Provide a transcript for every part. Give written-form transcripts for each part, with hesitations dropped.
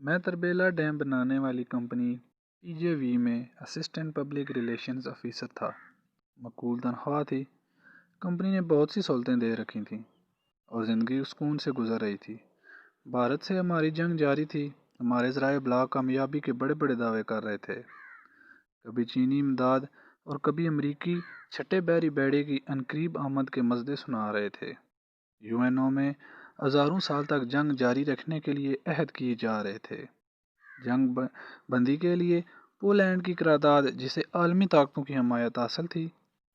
میں تربیلا ڈیم بنانے والی کمپنی پی جے وی میں اسسٹنٹ پبلک ریلیشنز آفیسر تھا۔ معقول تنخواہ تھی۔ کمپنی نے بہت سی سہولتیں دے رکھی تھیں اور زندگی سکون سے گزر رہی تھی۔ بھارت سے ہماری جنگ جاری تھی۔ ہمارے ذرائع ابلاغ کامیابی کے بڑے بڑے دعوے کر رہے تھے۔ کبھی چینی امداد اور کبھی امریکی چھٹے بحری بیڑے کی عنقریب آمد کے مژدے سنا رہے تھے۔ یو این او میں ہزاروں سال تک جنگ جاری رکھنے کے لیے عہد کیے جا رہے تھے۔ جنگ بندی کے لیے پولینڈ کی قرارداد، جسے عالمی طاقتوں کی حمایت حاصل تھی،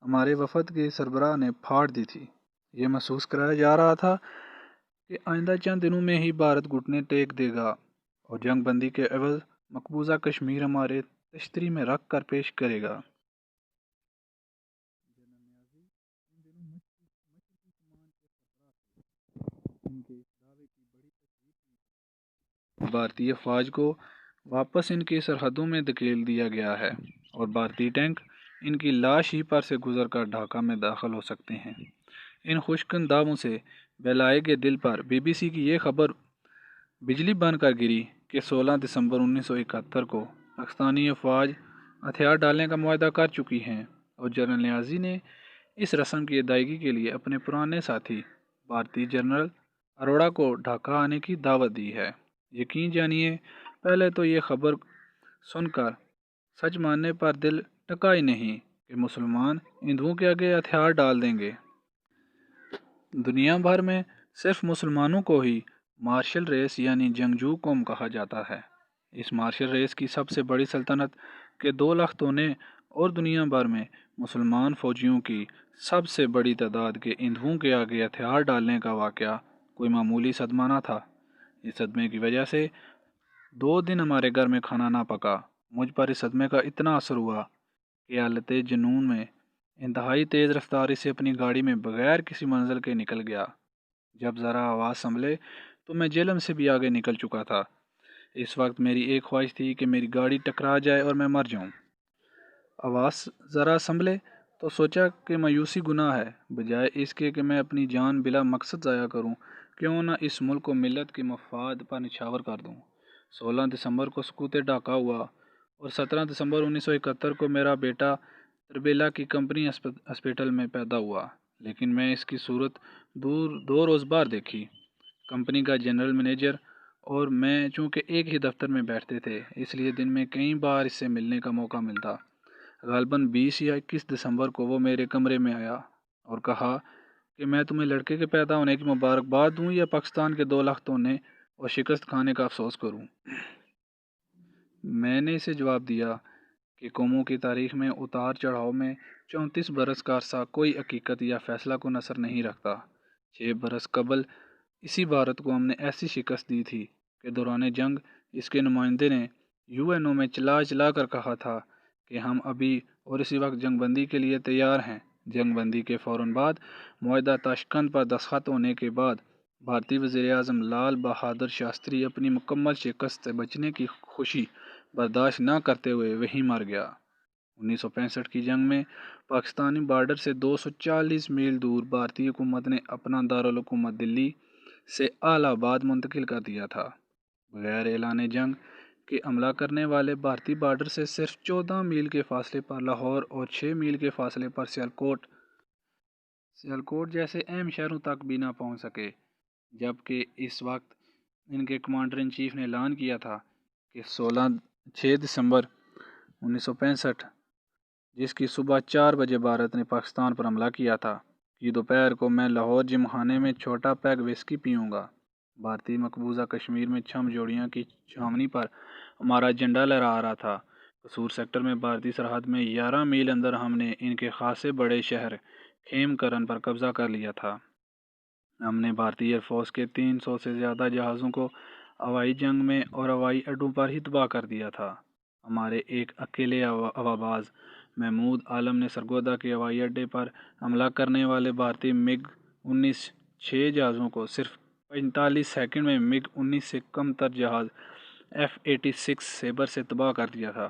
ہمارے وفد کے سربراہ نے پھاڑ دی تھی۔ یہ محسوس کرایا جا رہا تھا کہ آئندہ چند دنوں میں ہی بھارت گھٹنے ٹیک دے گا اور جنگ بندی کے عوض مقبوضہ کشمیر ہمارے تشتری میں رکھ کر پیش کرے گا۔ بھارتی افواج کو واپس ان کی سرحدوں میں دھکیل دیا گیا ہے اور بھارتی ٹینک ان کی لاش ہی پر سے گزر کر ڈھاکہ میں داخل ہو سکتے ہیں۔ ان خشک انداموں سے بہلائے گئے دل پر بی بی سی کی یہ خبر بجلی بن کر گری کہ 16 دسمبر 1971 کو پاکستانی افواج ہتھیار ڈالنے کا معاہدہ کر چکی ہیں اور جنرل نیازی نے اس رسم کی ادائیگی کے لیے اپنے پرانے ساتھی بھارتی جنرل اروڑہ کو ڈھاکہ آنے کی دعوت دی ہے۔ یقین جانیے، پہلے تو یہ خبر سن کر سچ ماننے پر دل ٹکا ہی نہیں کہ مسلمان ہندوؤں کے آگے ہتھیار ڈال دیں گے۔ دنیا بھر میں صرف مسلمانوں کو ہی مارشل ریس یعنی جنگجو قوم کہا جاتا ہے۔ اس مارشل ریس کی سب سے بڑی سلطنت کے 2 لاکھ تونے اور دنیا بھر میں مسلمان فوجیوں کی سب سے بڑی تعداد کے ہندوؤں کے آگے ہتھیار ڈالنے کا واقعہ کوئی معمولی صدمہ نہ تھا۔ اس صدمے کی وجہ سے 2 دن ہمارے گھر میں کھانا نہ پکا۔ مجھ پر اس صدمے کا اتنا اثر ہوا کہ حالت جنون میں انتہائی تیز رفتاری سے اپنی گاڑی میں بغیر کسی منزل کے نکل گیا۔ جب ذرا آواز سنبھلے تو میں جہلم سے بھی آگے نکل چکا تھا۔ اس وقت میری ایک خواہش تھی کہ میری گاڑی ٹکرا جائے اور میں مر جاؤں۔ آواز ذرا سنبھلے تو سوچا کہ مایوسی گناہ ہے، بجائے اس کے کہ میں اپنی جان بلا مقصد ضائع کروں، کیوں نہ اس ملک و ملت کے مفاد پر نچھاور کر دوں۔ 16 دسمبر کو سقوط ڈھاکہ ہوا اور 17 دسمبر 1971 کو میرا بیٹا تربیلا کی کمپنی ہسپتال میں پیدا ہوا، لیکن میں اس کی صورت 2 روز بعد دیکھی۔ کمپنی کا جنرل منیجر اور میں چونکہ ایک ہی دفتر میں بیٹھتے تھے، اس لیے دن میں کئی بار اس سے ملنے کا موقع ملتا۔ غالباً 20 یا 21 دسمبر کو وہ میرے کمرے میں آیا اور کہا کہ میں تمہیں لڑکے کے پیدا ہونے کی مبارکباد دوں یا پاکستان کے 2 لاکھ تونے اور شکست کھانے کا افسوس کروں۔ میں نے اسے جواب دیا کہ قوموں کی تاریخ میں اتار چڑھاؤ میں 34 برس کا عرصہ کوئی حقیقت یا فیصلہ کو نثر نہیں رکھتا۔ 6 برس قبل اسی بھارت کو ہم نے ایسی شکست دی تھی کہ دوران جنگ اس کے نمائندے نے یو این او میں چلا چلا کر کہا تھا کہ ہم ابھی اور اسی وقت جنگ بندی کے لیے تیار ہیں۔ جنگ بندی کے فوراً بعد معاہدہ تاشکند پر دستخط ہونے کے بعد بھارتی وزیر اعظم لال بہادر شاستری اپنی مکمل شکست سے بچنے کی خوشی برداشت نہ کرتے ہوئے وہیں مر گیا۔ 1965 کی جنگ میں پاکستانی بارڈر سے 240 میل دور بھارتی حکومت نے اپنا دارالحکومت دلی سے الہ آباد منتقل کر دیا تھا۔ بغیر اعلان جنگ کے حملہ کرنے والے بھارتی بارڈر سے صرف 14 میل کے فاصلے پر لاہور اور 6 میل کے فاصلے پر سیالکوٹ جیسے اہم شہروں تک بھی نہ پہنچ سکے، جبکہ اس وقت ان کے کمانڈر ان چیف نے اعلان کیا تھا کہ 6 دسمبر 1965 جس کی صبح 4 بجے بھارت نے پاکستان پر حملہ کیا تھا، کہ دوپہر کو میں لاہور جم خانے میں چھوٹا پیگ وسکی پیوں گا۔ بھارتی مقبوضہ کشمیر میں چھم جوڑیاں کی چھاونی پر ہمارا جھنڈا لہرا رہا تھا۔ قصور سیکٹر میں بھارتی سرحد میں 11 میل اندر ہم نے ان کے خاصے بڑے شہر خیم کرن پر قبضہ کر لیا تھا۔ ہم نے بھارتی ایئر فورس کے 300 سے زیادہ جہازوں کو ہوائی جنگ میں اور ہوائی اڈوں پر ہی تباہ کر دیا تھا۔ ہمارے ایک اکیلے ہواباز محمود عالم نے سرگودا کے ہوائی اڈے پر حملہ کرنے والے بھارتی MiG 19 6 جہازوں کو صرف 45 سیکنڈ میں MiG 19 سے کم تر جہاز F-86 سیبر سے تباہ کر دیا تھا۔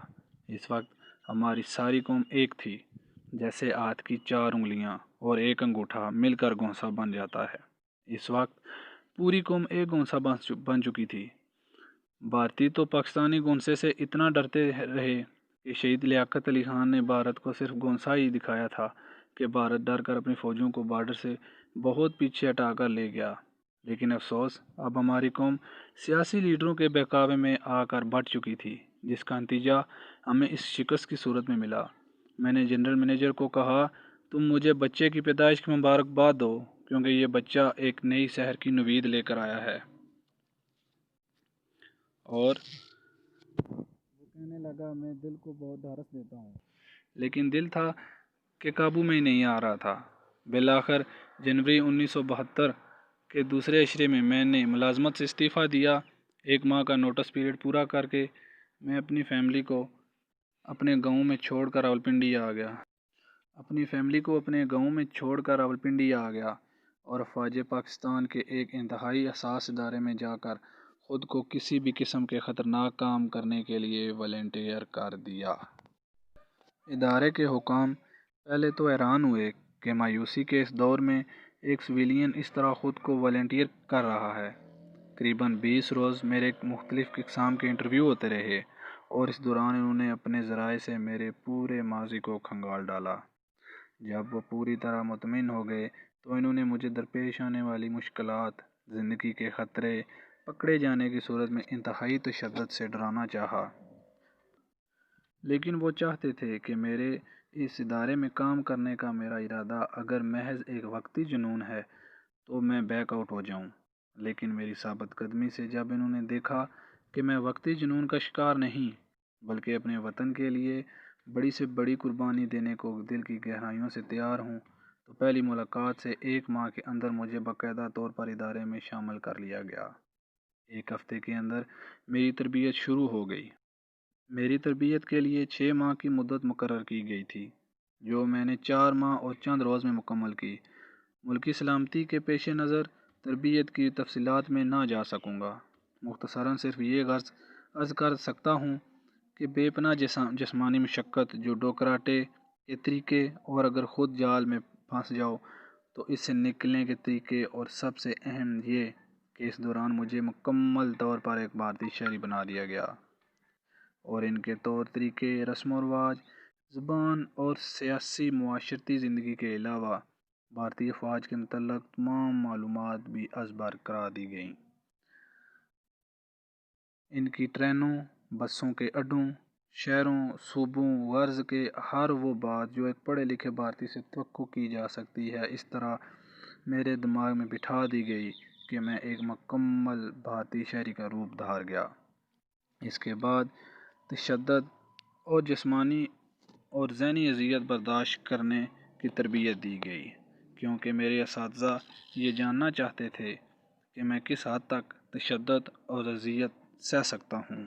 اس وقت ہماری ساری قوم ایک تھی، جیسے ہاتھ کی 4 انگلیاں اور ایک انگوٹھا مل کر گھونسا بن جاتا ہے۔ اس وقت پوری قوم ایک گھونسا بن چکی تھی۔ بھارتی تو پاکستانی گونسے سے اتنا ڈرتے رہے کہ شہید لیاقت علی خان نے بھارت کو صرف گونسا ہی دکھایا تھا کہ بھارت ڈر کر اپنی فوجوں کو بارڈر سے بہت پیچھے ہٹا کر لے گیا۔ لیکن افسوس، اب ہماری قوم سیاسی لیڈروں کے بہکاوے میں آ کر بٹ چکی تھی، جس کا نتیجہ ہمیں اس شکست کی صورت میں ملا۔ میں نے جنرل مینیجر کو کہا، تم مجھے بچے کی پیدائش کی مبارکباد دو، کیونکہ یہ بچہ ایک نئی شہر کی نوید لے کر آیا ہے۔ اور وہ کہنے لگا، میں دل کو بہت ڈھارس دیتا ہوں، لیکن دل تھا کہ قابو میں ہی نہیں آ رہا تھا۔ بالآخر جنوری 1972 کے دوسرے عشرے میں میں نے ملازمت سے استعفیٰ دیا۔ 1 ماہ کا نوٹس پیریڈ پورا کر کے میں اپنی فیملی کو اپنے گاؤں میں چھوڑ کر راولپنڈی آ گیا اور افواج پاکستان کے ایک انتہائی حساس ادارے میں جا کر خود کو کسی بھی قسم کے خطرناک کام کرنے کے لیے والنٹیئر کر دیا۔ ادارے کے حکام پہلے تو حیران ہوئے کہ مایوسی کے اس دور میں ایک سویلین اس طرح خود کو والنٹیئر کر رہا ہے۔ تقریباً 20 روز میرے مختلف اقسام کے انٹرویو ہوتے رہے اور اس دوران انہوں نے اپنے ذرائع سے میرے پورے ماضی کو کھنگال ڈالا۔ جب وہ پوری طرح مطمئن ہو گئے تو انہوں نے مجھے درپیش آنے والی مشکلات، زندگی کے خطرے، پکڑے جانے کی صورت میں انتہائی تشدد سے ڈرانا چاہا۔ لیکن وہ چاہتے تھے کہ میرے اس ادارے میں کام کرنے کا میرا ارادہ اگر محض ایک وقتی جنون ہے تو میں بیک آؤٹ ہو جاؤں۔ لیکن میری ثابت قدمی سے جب انہوں نے دیکھا کہ میں وقتی جنون کا شکار نہیں، بلکہ اپنے وطن کے لیے بڑی سے بڑی قربانی دینے کو دل کی گہرائیوں سے تیار ہوں، تو پہلی ملاقات سے 1 ماہ کے اندر مجھے باقاعدہ طور پر ادارے میں شامل کر لیا گیا۔ 1 ہفتے کے اندر میری تربیت شروع ہو گئی۔ میری تربیت کے لیے 6 ماہ کی مدت مقرر کی گئی تھی، جو میں نے 4 ماہ اور چند روز میں مکمل کی۔ ملکی سلامتی کے پیش نظر تربیت کی تفصیلات میں نہ جا سکوں گا، مختصراً صرف یہ عرض کر سکتا ہوں کہ بے پناہ جسمانی مشقت، جوڈو کراٹے کے طریقے، اور اگر خود جال میں پھنس جاؤ تو اس سے نکلنے کے طریقے، اور سب سے اہم یہ کہ اس دوران مجھے مکمل طور پر ایک بھارتی شہری بنا دیا گیا، اور ان کے طور طریقے، رسم و رواج، زبان اور سیاسی معاشرتی زندگی کے علاوہ بھارتی افواج کے متعلق تمام معلومات بھی ازبر کرا دی گئیں۔ ان کی ٹرینوں، بسوں کے اڈوں، شہروں، صوبوں، غرض کے ہر وہ بات جو ایک پڑھے لکھے بھارتی سے توقع کی جا سکتی ہے، اس طرح میرے دماغ میں بٹھا دی گئی کہ میں ایک مکمل بھارتی شہری کا روپ دھار گیا۔ اس کے بعد تشدد اور جسمانی اور ذہنی اذیت برداشت کرنے کی تربیت دی گئی، کیونکہ میرے اساتذہ یہ جاننا چاہتے تھے کہ میں کس حد تک تشدد اور اذیت سہ سکتا ہوں۔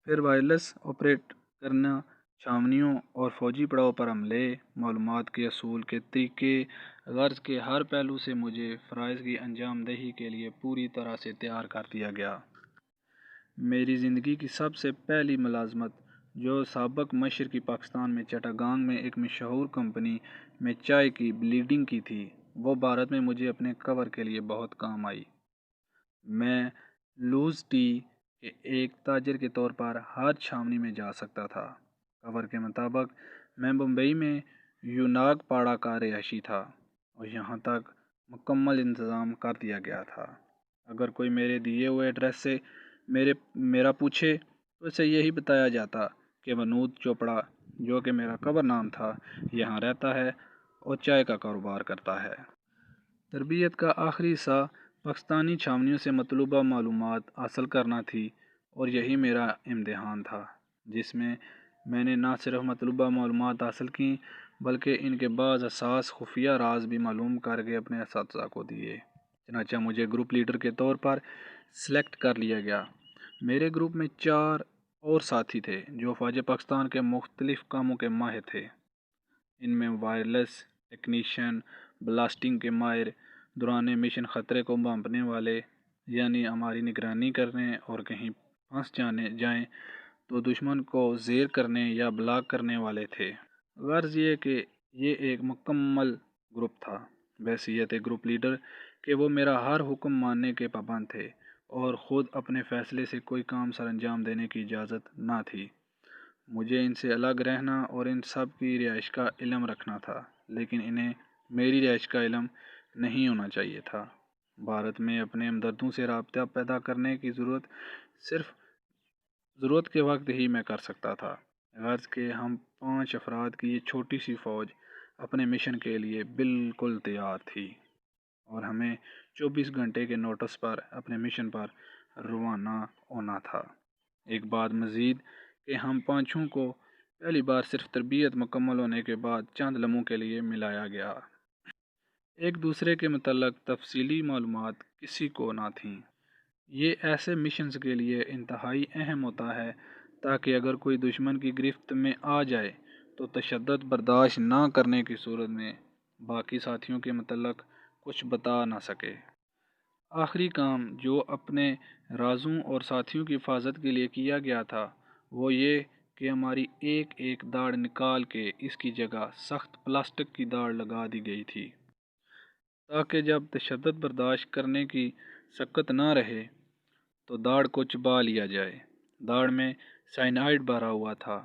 پھر وائرلیس آپریٹ کرنا، چھاونیوں اور فوجی پڑاؤ پر حملے، معلومات کے اصول کے طریقے، غرض کے ہر پہلو سے مجھے فرائض کی انجام دہی کے لیے پوری طرح سے تیار کر دیا گیا۔ میری زندگی کی سب سے پہلی ملازمت، جو سابق مشرقی پاکستان میں چٹاگانگ میں ایک مشہور کمپنی میں چائے کی بلیڈنگ کی تھی، وہ بھارت میں مجھے اپنے کور کے لیے بہت کام آئی۔ میں لوز ٹی کے ایک تاجر کے طور پر ہر چھاونی میں جا سکتا تھا۔ کور کے مطابق میں بمبئی میں یوناگ پاڑا کا رہائشی تھا اور یہاں تک مکمل انتظام کر دیا گیا تھا۔ اگر کوئی میرے دیے ہوئے ایڈریس سے میرا پوچھے تو اسے یہی بتایا جاتا کہ ونود چوپڑا، جو کہ میرا کور نام تھا، یہاں رہتا ہے اور چائے کا کاروبار کرتا ہے۔ تربیت کا آخری حصہ پاکستانی چھاونیوں سے مطلوبہ معلومات حاصل کرنا تھی، اور یہی میرا امتحان تھا، جس میں میں نے نہ صرف مطلوبہ معلومات حاصل کیں بلکہ ان کے بعض حساس خفیہ راز بھی معلوم کر کے اپنے اساتذہ کو دیے۔ چنانچہ مجھے گروپ لیڈر کے طور پر سلیکٹ کر لیا گیا۔ میرے گروپ میں 4 اور ساتھی تھے جو افواج پاکستان کے مختلف کاموں کے ماہر تھے۔ ان میں وائرلیس ٹیکنیشین، بلاسٹنگ کے ماہر، دوران مشن خطرے کو بھانپنے والے، یعنی ہماری نگرانی کرنے اور کہیں پھنس جائیں تو دشمن کو زیر کرنے یا بلاک کرنے والے تھے۔ غرض یہ کہ یہ ایک مکمل گروپ تھا، بحیثیت گروپ لیڈر کہ وہ میرا ہر حکم ماننے کے پابند تھے اور خود اپنے فیصلے سے کوئی کام سر انجام دینے کی اجازت نہ تھی۔ مجھے ان سے الگ رہنا اور ان سب کی رہائش کا علم رکھنا تھا، لیکن انہیں میری رہائش کا علم نہیں ہونا چاہیے تھا۔ بھارت میں اپنے ہمدردوں سے رابطہ پیدا کرنے کی صرف ضرورت کے وقت ہی میں کر سکتا تھا۔ غرض کہ ہم 5 افراد کی یہ چھوٹی سی فوج اپنے مشن کے لیے بالکل تیار تھی اور ہمیں 24 گھنٹے کے نوٹس پر اپنے مشن پر روانہ ہونا تھا۔ ایک بات مزید کہ ہم پانچوں کو پہلی بار صرف تربیت مکمل ہونے کے بعد چند لمحوں کے لیے ملایا گیا۔ ایک دوسرے کے متعلق تفصیلی معلومات کسی کو نہ تھیں۔ یہ ایسے مشنز کے لیے انتہائی اہم ہوتا ہے تاکہ اگر کوئی دشمن کی گرفت میں آ جائے تو تشدد برداشت نہ کرنے کی صورت میں باقی ساتھیوں کے متعلق کچھ بتا نہ سکے۔ آخری کام جو اپنے رازوں اور ساتھیوں کی حفاظت کے لیے کیا گیا تھا وہ یہ کہ ہماری ایک ایک داڑھ نکال کے اس کی جگہ سخت پلاسٹک کی داڑھ لگا دی گئی تھی تاکہ جب تشدد برداشت کرنے کی سکت نہ رہے تو داڑھ کو چبا لیا جائے۔ داڑھ میں سائنائڈ بھرا ہوا تھا۔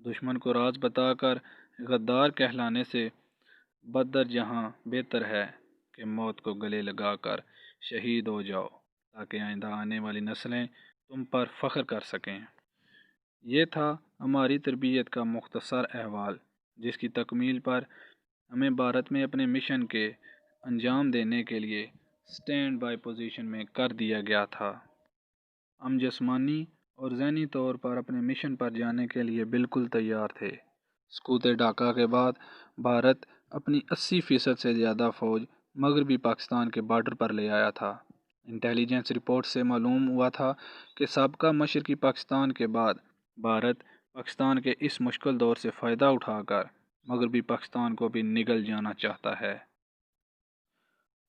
دشمن کو راز بتا کر غدار کہلانے سے بدتر جہاں بہتر ہے کہ موت کو گلے لگا کر شہید ہو جاؤ تاکہ آئندہ آنے والی نسلیں تم پر فخر کر سکیں۔ یہ تھا ہماری تربیت کا مختصر احوال، جس کی تکمیل پر ہمیں بھارت میں اپنے مشن کے انجام دینے کے لیے سٹینڈ بائی پوزیشن میں کر دیا گیا تھا۔ ہم جسمانی اور ذہنی طور پر اپنے مشن پر جانے کے لیے بالکل تیار تھے۔ سقوط ڈھاکہ کے بعد بھارت اپنی 80% سے زیادہ فوج مغربی پاکستان کے بارڈر پر لے آیا تھا۔ انٹیلیجنس رپورٹ سے معلوم ہوا تھا کہ سابقہ مشرقی پاکستان کے بعد بھارت پاکستان کے اس مشکل دور سے فائدہ اٹھا کر مغربی پاکستان کو بھی نگل جانا چاہتا ہے۔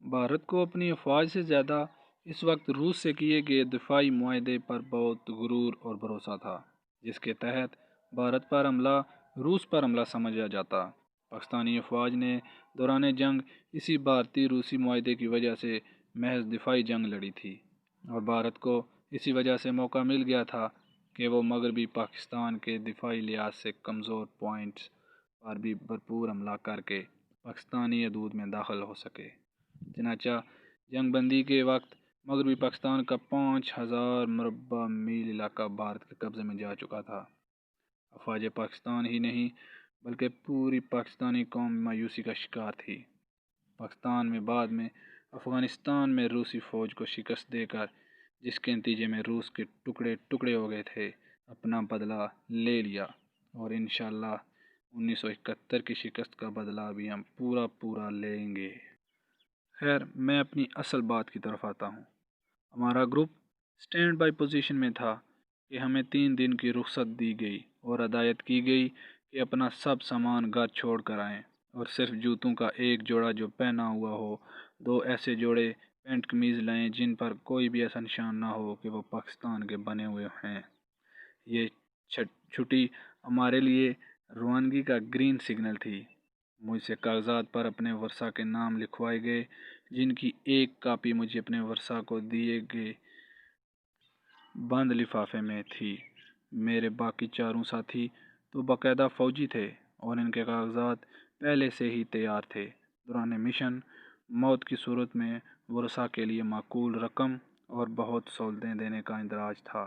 بھارت کو اپنی افواج سے زیادہ اس وقت روس سے کیے گئے دفاعی معاہدے پر بہت غرور اور بھروسہ تھا، جس کے تحت بھارت پر حملہ روس پر حملہ سمجھا جاتا۔ پاکستانی افواج نے دوران جنگ اسی بھارتی روسی معاہدے کی وجہ سے محض دفاعی جنگ لڑی تھی اور بھارت کو اسی وجہ سے موقع مل گیا تھا کہ وہ مغربی پاکستان کے دفاعی لحاظ سے کمزور پوائنٹس پر بھی بھرپور حملہ کر کے پاکستانی حدود میں داخل ہو سکے۔ چنانچہ جنگ بندی کے وقت مغربی پاکستان کا 5000 مربع میل علاقہ بھارت کے قبضے میں جا چکا تھا۔ افواج پاکستان ہی نہیں بلکہ پوری پاکستانی قوم مایوسی کا شکار تھی۔ پاکستان میں بعد میں افغانستان میں روسی فوج کو شکست دے کر، جس کے نتیجے میں روس کے ٹکڑے ٹکڑے ہو گئے تھے، اپنا بدلہ لے لیا اور انشاءاللہ 1971 کی شکست کا بدلہ بھی ہم پورا لیں گے۔ خیر، میں اپنی اصل بات کی طرف آتا ہوں۔ ہمارا گروپ سٹینڈ بائی پوزیشن میں تھا کہ ہمیں 3 دن کی رخصت دی گئی اور ہدایت کی گئی کہ اپنا سب سامان گھر چھوڑ کر آئیں اور صرف جوتوں کا ایک جوڑا جو پہنا ہوا ہو، 2 ایسے جوڑے پینٹ قمیض لائیں جن پر کوئی بھی ایسا نشان نہ ہو کہ وہ پاکستان کے بنے ہوئے ہیں۔ یہ چھٹی ہمارے لیے روانگی کا گرین سگنل تھی۔ مجھ سے کاغذات پر اپنے ورثاء کے نام لکھوائے گئے، جن کی ایک کاپی مجھے اپنے ورثاء کو دیے گئے بند لفافے میں تھی۔ میرے باقی چاروں ساتھی تو باقاعدہ فوجی تھے اور ان کے کاغذات پہلے سے ہی تیار تھے۔ دوران مشن موت کی صورت میں ورثاء کے لیے معقول رقم اور بہت سہولتیں دینے کا اندراج تھا۔